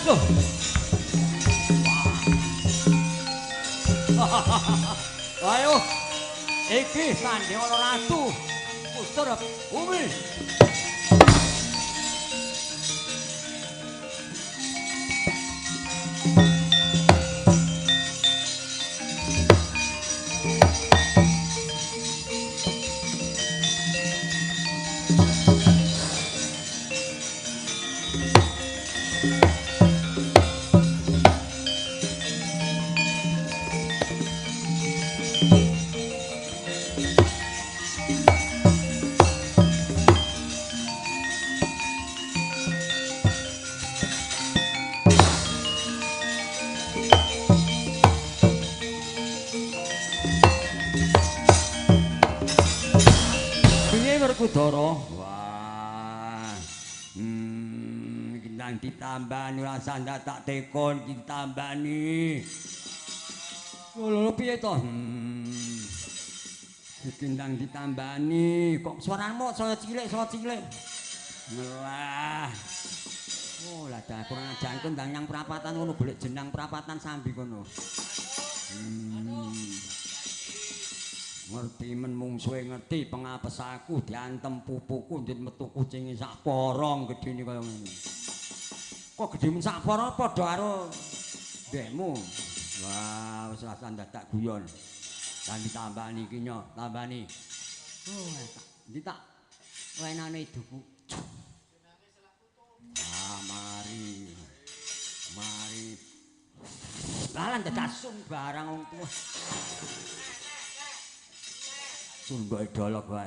Loh. Ayo. Iki Sandewara Ratu. Pusara Bumi. Kudara. Wah. Gendang ditambani rasane tak tekon ditambani. Lho piye to? Gendang ditambani kok suaramu saya cilik. Lah. Oh, lah dah kurang ajar ndang nyang prapatan ngono golek jenang prapatan sambi kono. Ngerti men mungsuhe ngerti pengapes aku diantem pupuku ndit metu kucinge sak porong gedene kaya ngene. Kok gedhe men sak porong padha karo ndekmu. Wah, wis rasane dadak guyon. Lan ditambani iki nyok, tambani. Oh, ndi tak wenane iduku. Ah, mari. Dalan dadak sun barang wong tuwa. Sundok dolok wae.